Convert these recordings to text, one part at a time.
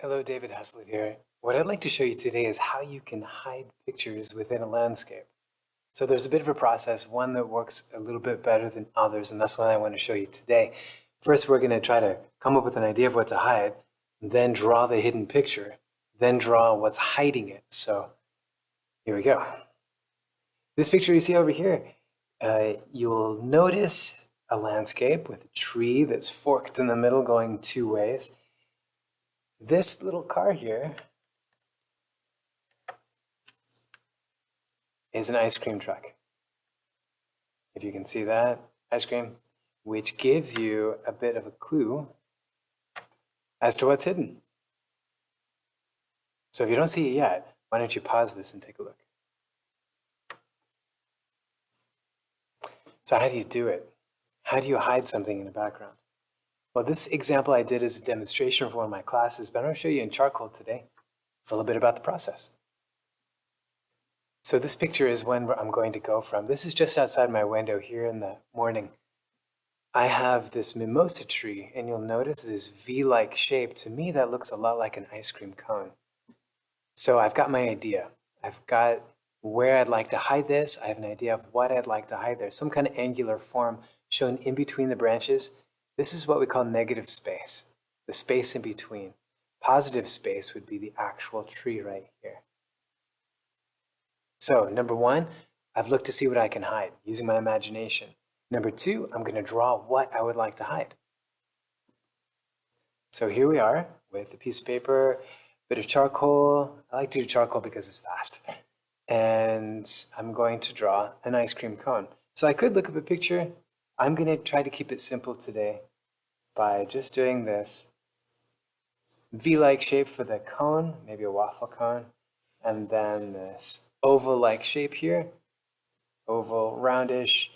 Hello, David Haslet here. What I'd like to show you today is how you can hide pictures within a landscape. So there's a bit of a process, one that works a little bit better than others, and that's what I want to show you today. First, we're going to try to come up with an idea of what to hide, then draw the hidden picture, then draw what's hiding it. So here we go. This picture you see over here, you'll notice a landscape with a tree that's forked in the middle going two ways. This little car here is an ice cream truck. If you can see that, ice cream, which gives you a bit of a clue as to what's hidden. So if you don't see it yet, why don't you pause this and take a look. So how do you do it? How do you hide something in the background? Well, this example I did as a demonstration for one of my classes, but I'm going to show you in charcoal today a little bit about the process. So this picture is when I'm going to go from. This is just outside my window here in the morning. I have this mimosa tree, and you'll notice this V-like shape. To me, that looks a lot like an ice cream cone. So I've got my idea. I've got where I'd like to hide this. I have an idea of what I'd like to hide there. Some kind of angular form shown in between the branches. This is what we call negative space, the space in between. Positive space would be the actual tree right here. So number one, I've looked to see what I can hide using my imagination. Number two, I'm going to draw what I would like to hide. So here we are with a piece of paper, a bit of charcoal. I like to do charcoal because it's fast. And I'm going to draw an ice cream cone. So I could look up a picture. I'm going to try to keep it simple today by just doing this V-like shape for the cone, maybe a waffle cone, and then this oval-like shape here, oval, roundish.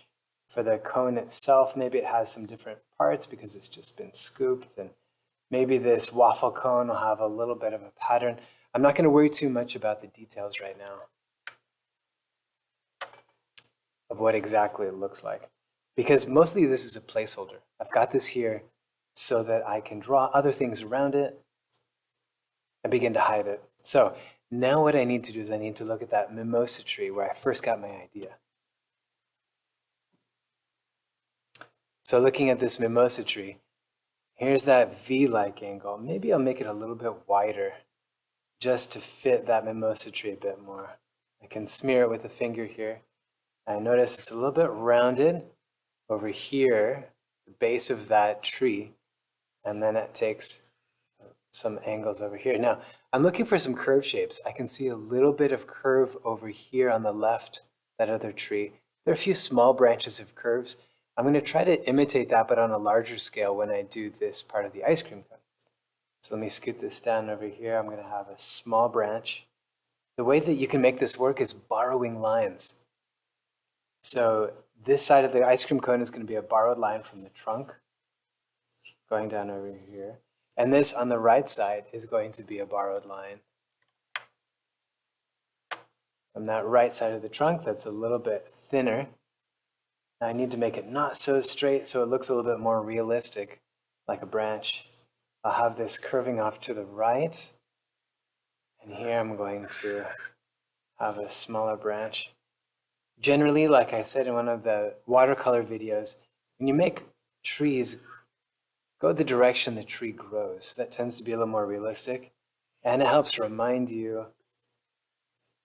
For the cone itself, maybe it has some different parts because it's just been scooped, and maybe this waffle cone will have a little bit of a pattern. I'm not going to worry too much about the details right now of what exactly it looks like, because mostly this is a placeholder. I've got this here so that I can draw other things around it and begin to hide it. So now what I need to do is I need to look at that mimosa tree where I first got my idea. So looking at this mimosa tree, here's that V-like angle. Maybe I'll make it a little bit wider just to fit that mimosa tree a bit more. I can smear it with a finger here. I notice it's a little bit rounded over here, the base of that tree, and then it takes some angles over here. Now, I'm looking for some curve shapes. I can see a little bit of curve over here on the left, that other tree. There are a few small branches of curves. I'm going to try to imitate that, but on a larger scale when I do this part of the ice cream cone. So let me scoot this down over here. I'm going to have a small branch. The way that you can make this work is borrowing lines. So this side of the ice cream cone is going to be a borrowed line from the trunk, going down over here. And this on the right side is going to be a borrowed line from that right side of the trunk that's a little bit thinner. Now I need to make it not so straight so it looks a little bit more realistic, like a branch. I'll have this curving off to the right. And here I'm going to have a smaller branch. Generally, like I said in one of the watercolor videos, when you make trees, go the direction the tree grows. That tends to be a little more realistic. And it helps remind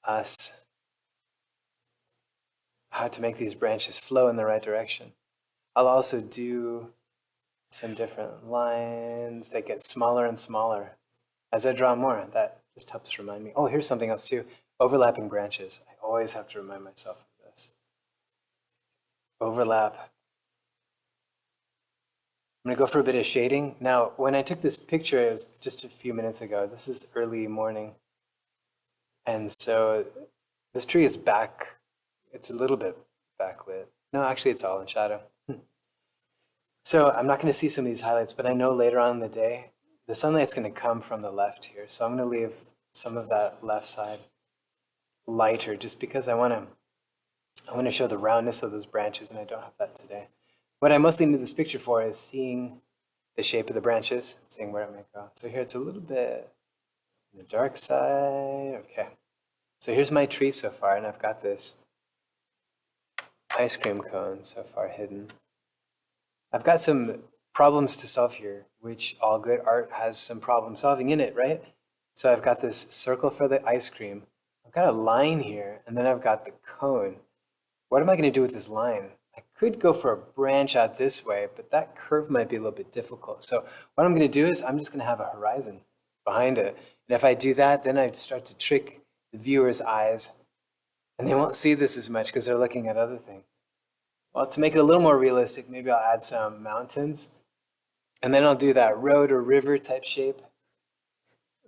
us how to make these branches flow in the right direction. I'll also do some different lines that get smaller and smaller. As I draw more, that just helps remind me. Oh, here's something else too. Overlapping branches. I always have to remind myself of this. Overlap. I'm going to go for a bit of shading. Now, when I took this picture, it was just a few minutes ago. This is early morning. And so this tree is back. It's a little bit backlit. No, actually, it's all in shadow. So I'm not going to see some of these highlights, but I know later on in the day, the sunlight's going to come from the left here. So I'm going to leave some of that left side lighter just because I want to show the roundness of those branches, and I don't have that today. What I mostly need this picture for is seeing the shape of the branches, seeing where it may go. So here it's a little bit the dark side. Okay. So here's my tree so far, and I've got this ice cream cone so far hidden. I've got some problems to solve here, which all good art has some problem solving in it, right? So I've got this circle for the ice cream. I've got a line here, and then I've got the cone. What am I going to do with this line? I could go for a branch out this way, but that curve might be a little bit difficult. So what I'm going to do is I'm just going to have a horizon behind it. And if I do that, then I'd start to trick the viewer's eyes, and they won't see this as much because they're looking at other things. Well, to make it a little more realistic, maybe I'll add some mountains, and then I'll do that road or river type shape,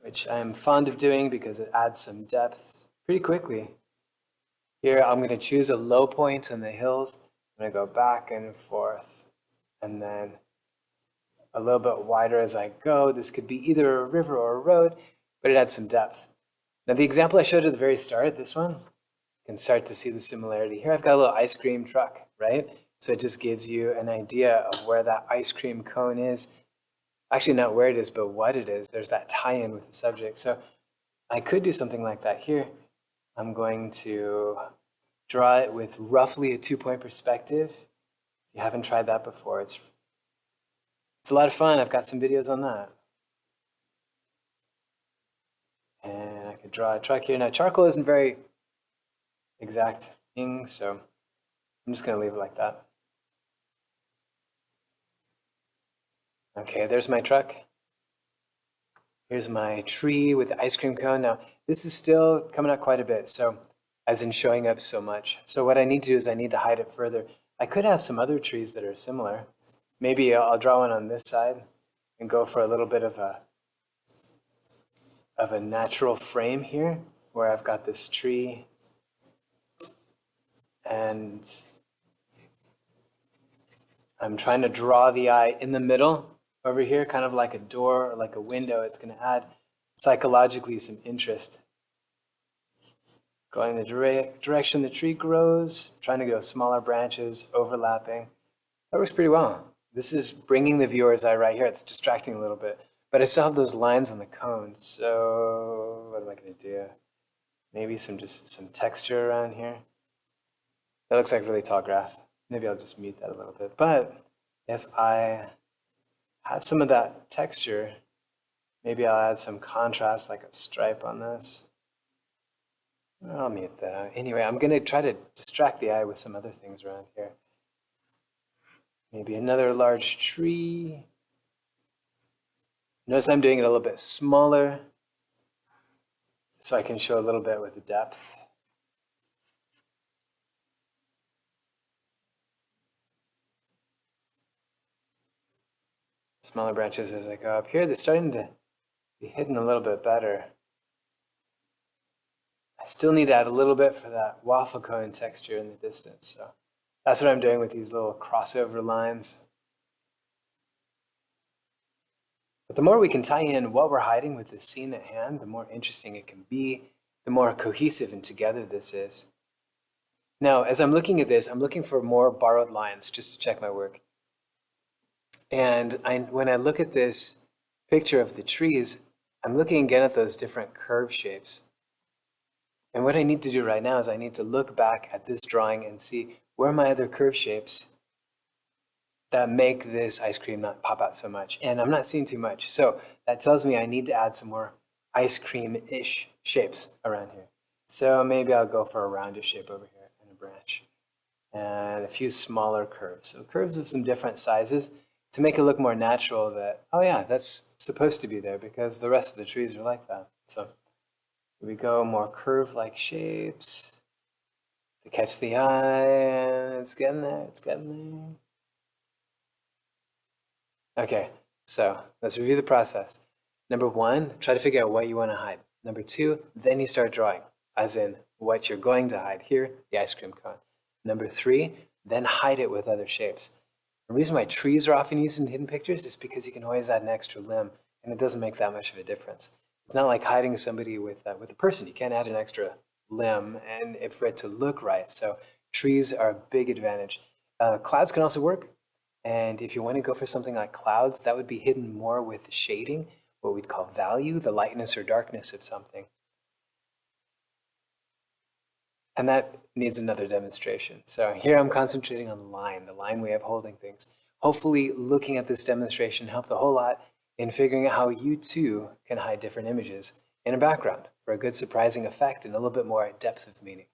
which I'm fond of doing because it adds some depth pretty quickly. Here, I'm going to choose a low point on the hills. I'm going to go back and forth, and then a little bit wider as I go. This could be either a river or a road, but it adds some depth. Now, the example I showed at the very start, this one, you can start to see the similarity. Here I've got a little ice cream truck, right? So it just gives you an idea of where that ice cream cone is. Actually, not where it is, but what it is. There's that tie-in with the subject. So I could do something like that here. I'm going to draw it with roughly a 2-point perspective. If you haven't tried that before, it's a lot of fun. I've got some videos on that. And I could draw a truck here. Now, charcoal isn't very exact thing, so I'm just going to leave it like that. Okay, there's my truck. Here's my tree with the ice cream cone. Now, this is still coming out quite a bit, so as in showing up so much. So what I need to do is I need to hide it further. I could have some other trees that are similar. Maybe I'll draw one on this side and go for a little bit of a natural frame here, where I've got this tree and I'm trying to draw the eye in the middle over here, kind of like a door or like a window. It's going to add psychologically some interest. Going the direction the tree grows, trying to go smaller branches, overlapping. That works pretty well. This is bringing the viewer's eye right here. It's distracting a little bit, but I still have those lines on the cone. So what am I going to do? Maybe some texture around here. That looks like really tall grass. Maybe I'll just mute that a little bit. But if I have some of that texture, maybe I'll add some contrast, like a stripe on this. I'll mute that. Anyway, I'm going to try to distract the eye with some other things around here. Maybe another large tree. Notice I'm doing it a little bit smaller so I can show a little bit with the depth. Smaller branches as I go up here. They're starting to be hidden a little bit better. I still need to add a little bit for that waffle cone texture in the distance. So that's what I'm doing with these little crossover lines. But the more we can tie in what we're hiding with the scene at hand, the more interesting it can be, the more cohesive and together this is. Now, as I'm looking at this, I'm looking for more borrowed lines just to check my work. And when I look at this picture of the trees, I'm looking again at those different curve shapes. And what I need to do right now is I need to look back at this drawing and see where are my other curve shapes that make this ice cream not pop out so much. And I'm not seeing too much. So that tells me I need to add some more ice cream-ish shapes around here. So maybe I'll go for a roundish shape over here and a branch. And a few smaller curves. So curves of some different sizes to make it look more natural that, oh yeah, that's supposed to be there because the rest of the trees are like that. So here we go, more curve-like shapes to catch the eye. It's getting there, it's getting there. Okay, so let's review the process. Number one, try to figure out what you want to hide. Number two, then you start drawing, as in what you're going to hide. Here, the ice cream cone. Number three, then hide it with other shapes. The reason why trees are often used in hidden pictures is because you can always add an extra limb, and it doesn't make that much of a difference. It's not like hiding somebody with a person. You can't add an extra limb and for it to look right. So trees are a big advantage. Clouds can also work. And if you want to go for something like clouds, that would be hidden more with shading. what we'd call value, the lightness or darkness of something. And that needs another demonstration. So here I'm concentrating on the line way of holding things. Hopefully looking at this demonstration helped a whole lot in figuring out how you too can hide different images in a background for a good surprising effect and a little bit more depth of meaning.